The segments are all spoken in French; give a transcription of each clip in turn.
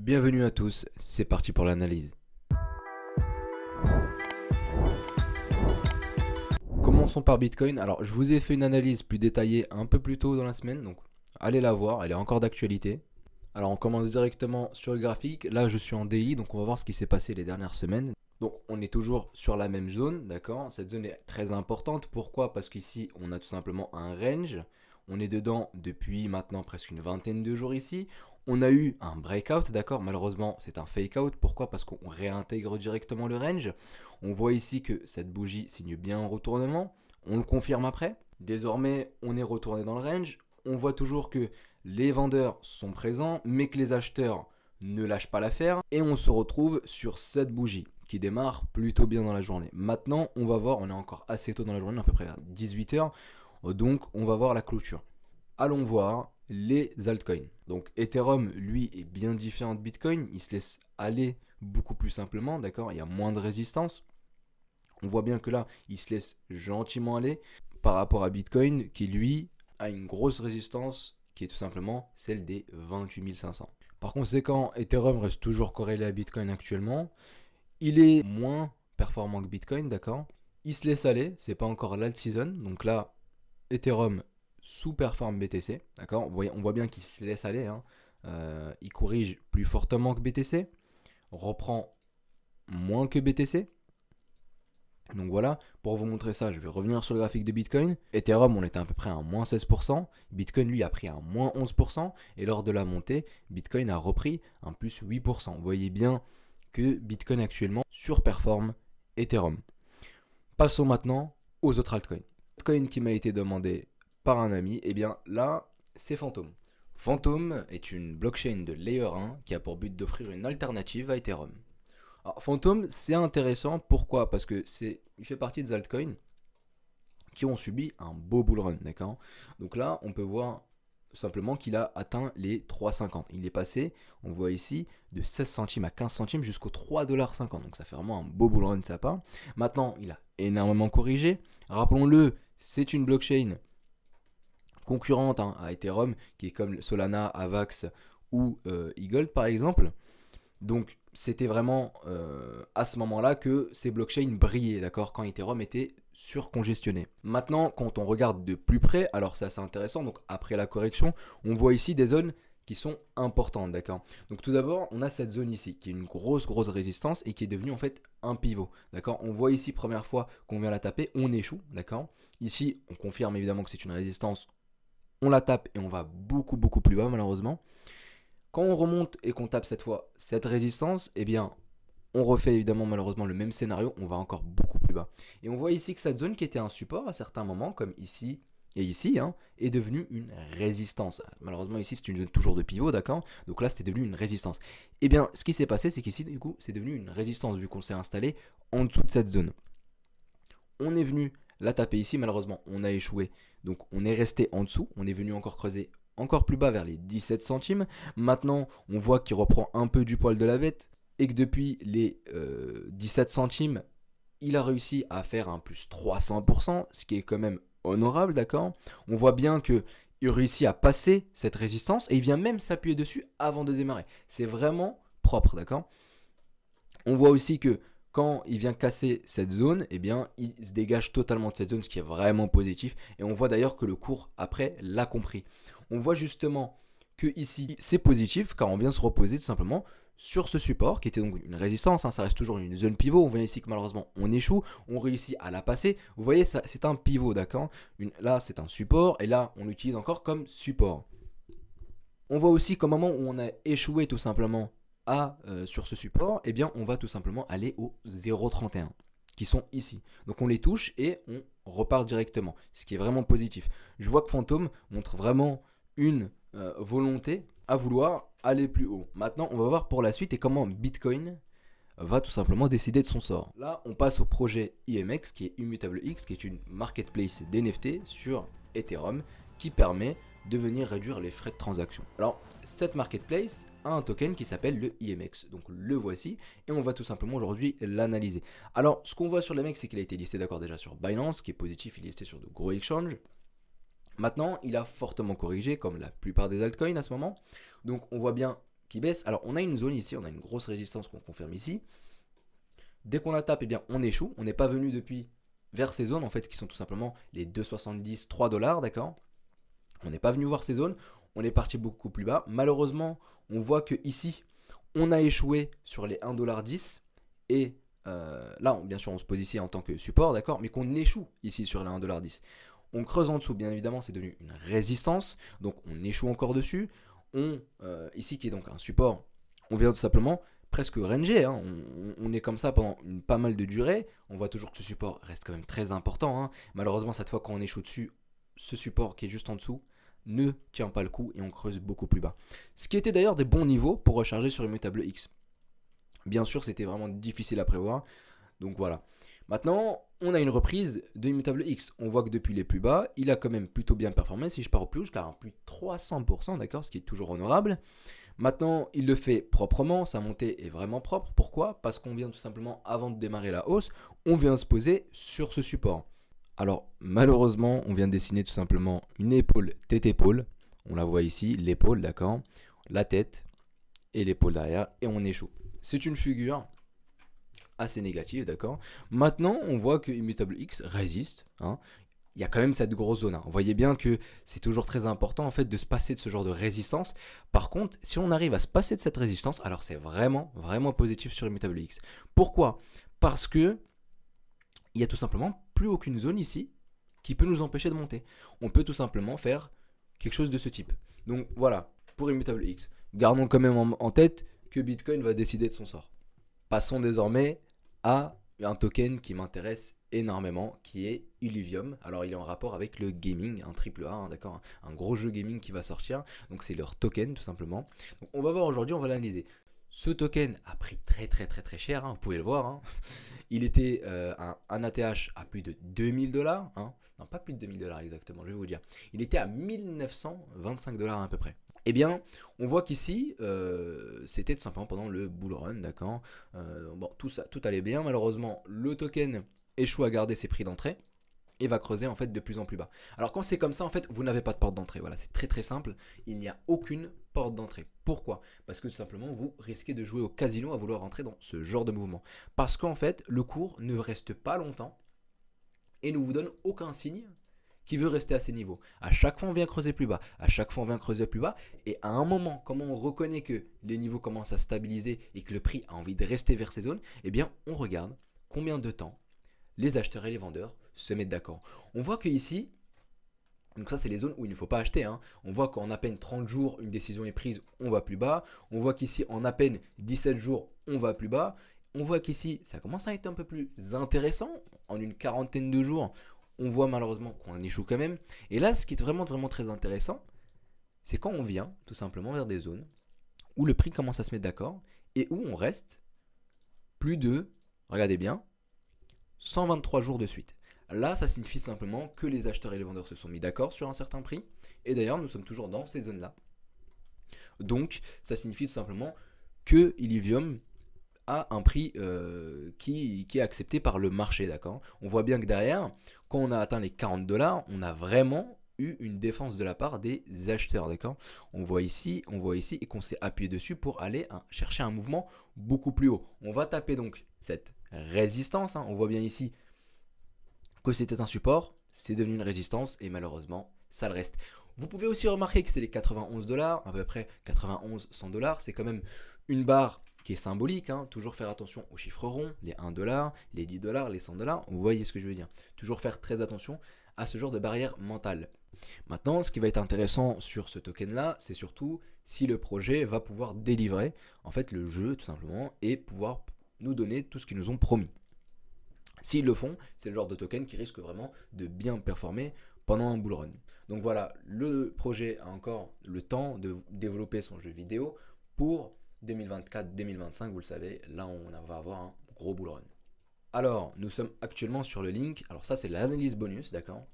Bienvenue à tous, c'est parti pour l'analyse. Commençons par Bitcoin. Alors, je vous ai fait une analyse plus détaillée un peu plus tôt dans la semaine, donc allez la voir, elle est encore d'actualité. Alors, on commence directement sur le graphique. Là, je suis en DI, donc on va voir ce qui s'est passé les dernières semaines. Donc, on est toujours sur la même zone, d'accord? Cette zone est très importante. Pourquoi? Parce qu'ici, on a tout simplement un range. On est dedans depuis maintenant presque une vingtaine de jours ici. On a eu un breakout, d'accord? Malheureusement, c'est un fake out. Pourquoi? Parce qu'on réintègre directement le range. On voit ici que cette bougie signe bien un retournement. On le confirme après. Désormais, on est retourné dans le range. On voit toujours que les vendeurs sont présents, mais que les acheteurs ne lâchent pas l'affaire. Et on se retrouve sur cette bougie qui démarre plutôt bien dans la journée. Maintenant, on va voir, on est encore assez tôt dans la journée, à peu près à 18h. Donc, on va voir la clôture. Allons voir les altcoins. Donc Ethereum, lui, est bien différent de Bitcoin. Il se laisse aller beaucoup plus simplement, d'accord? Il y a moins de résistance. On voit bien que là, il se laisse gentiment aller par rapport à Bitcoin, qui lui a une grosse résistance, qui est tout simplement celle des 28 500. Par conséquent, Ethereum reste toujours corrélé à Bitcoin actuellement. Il est moins performant que Bitcoin, d'accord? Il se laisse aller, c'est pas encore l'alt season. Donc là, Ethereum sous-performe BTC, d'accord? On voit bien qu'il se laisse aller, hein. Il corrige plus fortement que BTC, reprend moins que BTC. Donc voilà, pour vous montrer ça, je vais revenir sur le graphique de Bitcoin. Ethereum, on était à peu près à moins 16%. Bitcoin, lui, a pris un moins 11%. Et lors de la montée, Bitcoin a repris un plus 8%. Vous voyez bien que Bitcoin actuellement surperforme Ethereum. Passons maintenant aux autres altcoins. Altcoin qui m'a été demandé par un ami, et bien là, c'est Phantom. Phantom est une blockchain de Layer 1 qui a pour but d'offrir une alternative à Ethereum. Alors, Phantom, c'est intéressant, pourquoi? Parce que il fait partie des altcoins qui ont subi un beau bull run, d'accord? Donc là, on peut voir simplement qu'il a atteint les 3,50. Il est passé, on voit ici, de 16 centimes à 15 centimes jusqu'aux 3,50$. Donc ça fait vraiment un beau bull run de sa part. Maintenant, il a énormément corrigé. Rappelons-le, c'est une blockchain concurrente à Ethereum, qui est comme Solana, Avax ou Eagle par exemple. Donc c'était vraiment à ce moment-là que ces blockchains brillaient, d'accord, quand Ethereum était surcongestionné. Maintenant, quand on regarde de plus près, alors c'est assez intéressant, donc après la correction, on voit ici des zones qui sont importantes, d'accord. Donc tout d'abord, on a cette zone ici, qui est une grosse résistance et qui est devenue en fait un pivot, d'accord. On voit ici, première fois qu'on vient la taper, on échoue, d'accord. Ici, on confirme évidemment que c'est une résistance, on la tape et on va beaucoup plus bas malheureusement. Quand on remonte et qu'on tape cette fois cette résistance, eh bien, on refait évidemment malheureusement le même scénario, on va encore beaucoup plus bas. Et on voit ici que cette zone qui était un support à certains moments, comme ici et ici, hein, est devenue une résistance. Malheureusement ici c'est une zone toujours de pivot, d'accord? Donc là c'était devenu une résistance. Et bien ce qui s'est passé, c'est qu'ici du coup c'est devenu une résistance vu qu'on s'est installé en dessous de cette zone. On est venu la taper ici, malheureusement on a échoué, donc on est resté en dessous, on est venu encore creuser encore plus bas vers les 17 centimes. Maintenant on voit qu'il reprend un peu du poil de la bête et que depuis les 17 centimes, il a réussi à faire un plus 300%, ce qui est quand même honorable, d'accord. On voit bien que il réussit à passer cette résistance et il vient même s'appuyer dessus avant de démarrer. C'est vraiment propre, d'accord. On voit aussi que quand il vient casser cette zone, eh bien, il se dégage totalement de cette zone, ce qui est vraiment positif. Et on voit d'ailleurs que le cours après l'a compris. On voit justement que ici c'est positif car on vient se reposer tout simplement sur ce support qui était donc une résistance, hein, ça reste toujours une zone pivot. On voit ici que malheureusement on échoue, on réussit à la passer. Vous voyez, ça, c'est un pivot, d'accord. Là c'est un support et là on l'utilise encore comme support. On voit aussi qu'au moment où on a échoué tout simplement sur ce support, eh bien on va tout simplement aller au 0,31 qui sont ici. Donc on les touche et on repart directement, ce qui est vraiment positif. Je vois que Phantom montre vraiment une volonté à vouloir aller plus haut. Maintenant on va voir pour la suite et comment Bitcoin va tout simplement décider de son sort. Là on passe au projet IMX qui est Immutable X, qui est une marketplace d'NFT sur Ethereum qui permet de venir réduire les frais de transaction. Alors cette marketplace a un token qui s'appelle le IMX, donc le voici et on va tout simplement aujourd'hui l'analyser. Alors ce qu'on voit sur l'IMX, c'est qu'il a été listé d'accord déjà sur Binance, qui est positif, il est listé sur de gros exchanges. Maintenant il a fortement corrigé comme la plupart des altcoins à ce moment, donc on voit bien qui baisse. Alors on a une zone ici, on a une grosse résistance qu'on confirme ici. Dès qu'on la tape, eh bien on échoue. On n'est pas venu depuis vers ces zones en fait qui sont tout simplement les 2,70, 3 dollars, d'accord. On n'est pas venu voir ces zones, on est parti beaucoup plus bas. Malheureusement, on voit que ici, on a échoué sur les 1,10$ et là, bien sûr, on se pose ici en tant que support, d'accord, mais qu'on échoue ici sur les 1,10$. On creuse en dessous, bien évidemment, c'est devenu une résistance, donc on échoue encore dessus. Ici, qui est donc un support, on vient tout simplement presque ranger, hein. On est comme ça pendant pas mal de durée. On voit toujours que ce support reste quand même très important, hein. Malheureusement, cette fois, quand on échoue dessus, ce support qui est juste en dessous ne tient pas le coup et on creuse beaucoup plus bas. Ce qui était d'ailleurs des bons niveaux pour recharger sur Immutable X. Bien sûr, c'était vraiment difficile à prévoir. Donc voilà. Maintenant, on a une reprise de Immutable X. On voit que depuis les plus bas, il a quand même plutôt bien performé. Si je pars au plus haut, jusqu'à un plus de 300%, d'accord, ce qui est toujours honorable. Maintenant, il le fait proprement. Sa montée est vraiment propre. Pourquoi? Parce qu'on vient tout simplement, avant de démarrer la hausse, on vient se poser sur ce support. Alors, malheureusement, on vient de dessiner tout simplement une épaule, tête-épaule. On la voit ici, l'épaule, d'accord, la tête et l'épaule derrière, et on échoue. C'est une figure assez négative, d'accord. Maintenant, on voit que Immutable X résiste, hein. Il y a quand même cette grosse zone, hein. Vous voyez bien que c'est toujours très important en fait de se passer de ce genre de résistance. Par contre, si on arrive à se passer de cette résistance, alors c'est vraiment, vraiment positif sur Immutable X. Pourquoi? Parce que il n'y a tout simplement plus aucune zone ici qui peut nous empêcher de monter. On peut tout simplement faire quelque chose de ce type. Donc voilà, pour Immutable X. Gardons quand même en tête que Bitcoin va décider de son sort. Passons désormais à un token qui m'intéresse énormément, qui est Illuvium. Alors il est en rapport avec le gaming, un triple A, hein, d'accord, un gros jeu gaming qui va sortir. Donc c'est leur token tout simplement. Donc on va voir aujourd'hui, on va l'analyser. Ce token a pris très très cher, hein, vous pouvez le voir, hein. Il était un ATH à plus de 2000$, hein. Non, pas plus de 2000$ exactement, je vais vous dire. Il était à 1925$ à peu près. Eh bien, on voit qu'ici, c'était tout simplement pendant le bull run, d'accord. Bon, tout allait bien. Malheureusement, le token échoue à garder ses prix d'entrée et va creuser en fait de plus en plus bas. Alors quand c'est comme ça, en fait, vous n'avez pas de porte d'entrée. Voilà, c'est très très simple. Il n'y a aucune porte d'entrée. Pourquoi? Parce que tout simplement, vous risquez de jouer au casino à vouloir rentrer dans ce genre de mouvement. Parce qu'en fait, le cours ne reste pas longtemps et ne vous donne aucun signe qui veut rester à ces niveaux. À chaque fois, on vient creuser plus bas. À chaque fois, on vient creuser plus bas. Et à un moment, comment on reconnaît que les niveaux commencent à stabiliser et que le prix a envie de rester vers ces zones? Eh bien, on regarde combien de temps les acheteurs et les vendeurs se mettent d'accord. On voit que ici, donc ça c'est les zones où il ne faut pas acheter, hein. On voit qu'en à peine 30 jours, une décision est prise, on va plus bas. On voit qu'ici, en à peine 17 jours, on va plus bas. On voit qu'ici, ça commence à être un peu plus intéressant. En une quarantaine de jours, on voit malheureusement qu'on échoue quand même. Et là, ce qui est vraiment, vraiment très intéressant, c'est quand on vient tout simplement vers des zones où le prix commence à se mettre d'accord et où on reste plus de, regardez bien, 123 jours de suite. Là, ça signifie simplement que les acheteurs et les vendeurs se sont mis d'accord sur un certain prix. Et d'ailleurs, nous sommes toujours dans ces zones-là. Donc, ça signifie tout simplement que Illuvium a un prix qui est accepté par le marché, d'accord. On voit bien que derrière, quand on a atteint les 40$, on a vraiment eu une défense de la part des acheteurs, d'accord. On voit ici, et qu'on s'est appuyé dessus pour aller chercher un mouvement beaucoup plus haut. On va taper donc cette résistance, hein. On voit bien ici que c'était un support, c'est devenu une résistance et malheureusement, ça le reste. Vous pouvez aussi remarquer que c'est les 91$, à peu près 91-100$, c'est quand même une barre qui est symbolique, hein. Toujours faire attention aux chiffres ronds, les 1$, les 10$, les 100$, vous voyez ce que je veux dire. Toujours faire très attention à ce genre de barrière mentale. Maintenant, ce qui va être intéressant sur ce token-là, c'est surtout si le projet va pouvoir délivrer en fait le jeu tout simplement et pouvoir nous donner tout ce qu'ils nous ont promis. S'ils le font, c'est le genre de token qui risque vraiment de bien performer pendant un bull run. Donc voilà, le projet a encore le temps de développer son jeu vidéo pour 2024-2025, vous le savez, là on va avoir un gros bull run. Alors, nous sommes actuellement sur le link, alors ça c'est l'analyse bonus, d'accord.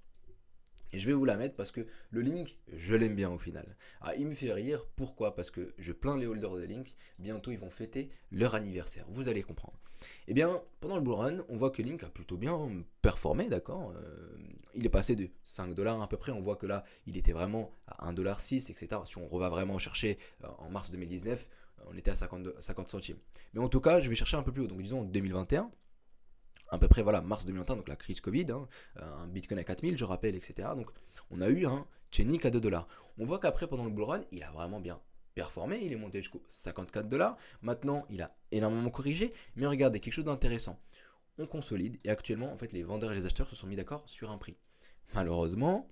Et je vais vous la mettre parce que le link, je l'aime bien au final. Ah, il me fait rire, pourquoi? Parce que je plains les holders de link, bientôt ils vont fêter leur anniversaire, vous allez comprendre. Et bien, pendant le bull run, on voit que Link a plutôt bien performé, d'accord. Il est passé de 5$ à peu près, on voit que là, il était vraiment à 1,06$, etc. Si on va vraiment chercher en mars 2019, On était à 50 centimes. Mais en tout cas, je vais chercher un peu plus haut. Donc disons 2021, à peu près voilà, mars 2021, donc la crise Covid, un Bitcoin à 4000, je rappelle, etc. Donc on a eu un Chainlink à 2 dollars. On voit qu'après, pendant le bull run, il a vraiment bien performé. Il est monté jusqu'aux 54 dollars. Maintenant, il a énormément corrigé. Mais regardez, quelque chose d'intéressant. On consolide et actuellement, en fait, les vendeurs et les acheteurs se sont mis d'accord sur un prix. Malheureusement,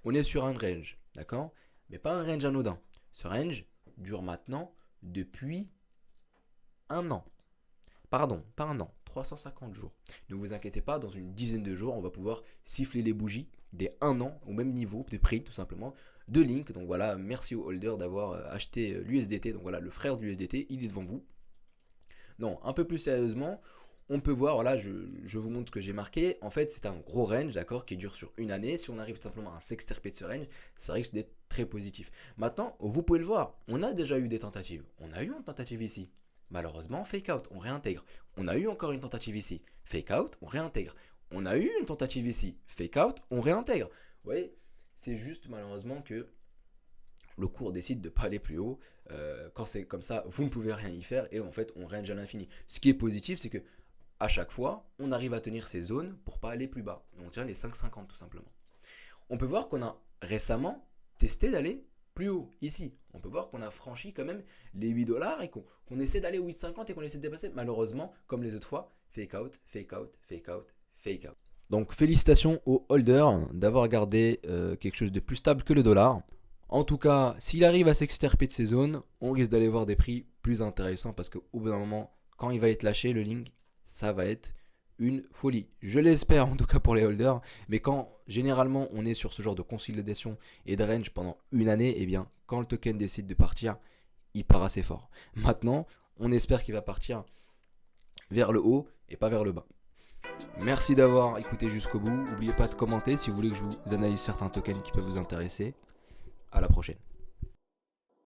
on est sur un range, d'accord? Mais pas un range anodin. Ce range dure maintenant depuis un an. Pardon, pas un an, 350 jours. Ne vous inquiétez pas, dans une dizaine de jours, on va pouvoir siffler les bougies des un an au même niveau de prix, tout simplement, de Link. Donc voilà, merci au holder d'avoir acheté l'USDT. Donc voilà, le frère de l'USDT, il est devant vous. Non, un peu plus sérieusement, on peut voir, voilà, je vous montre ce que j'ai marqué. En fait, c'est un gros range, d'accord, qui dure sur une année. Si on arrive tout simplement à s'extirper de ce range, ça risque d'être très positif. Maintenant, vous pouvez le voir, on a déjà eu des tentatives. On a eu une tentative ici. Malheureusement, fake out, on réintègre. On a eu encore une tentative ici. Fake out, on réintègre. On a eu une tentative ici. Fake out, on réintègre. Vous voyez, c'est juste malheureusement que le cours décide de ne pas aller plus haut. Quand c'est comme ça, vous ne pouvez rien y faire et en fait, on range à l'infini. Ce qui est positif, c'est que à chaque fois, on arrive à tenir ces zones pour pas aller plus bas. On tient les 5,50 tout simplement. On peut voir qu'on a récemment testé d'aller plus haut ici. On peut voir qu'on a franchi quand même les 8 dollars et qu'on essaie d'aller aux 8,50 et qu'on essaie de dépasser. Malheureusement, comme les autres fois, fake out, fake out, fake out, fake out. Donc félicitations aux holders d'avoir gardé quelque chose de plus stable que le dollar. En tout cas, s'il arrive à s'extirper de ces zones, on risque d'aller voir des prix plus intéressants parce qu'au bout d'un moment, quand il va être lâché, le link, ça va être une folie. Je l'espère en tout cas pour les holders, mais quand généralement on est sur ce genre de consolidation et de range pendant une année, eh bien quand le token décide de partir, il part assez fort. Maintenant, on espère qu'il va partir vers le haut et pas vers le bas. Merci d'avoir écouté jusqu'au bout. N'oubliez pas de commenter si vous voulez que je vous analyse certains tokens qui peuvent vous intéresser. À la prochaine.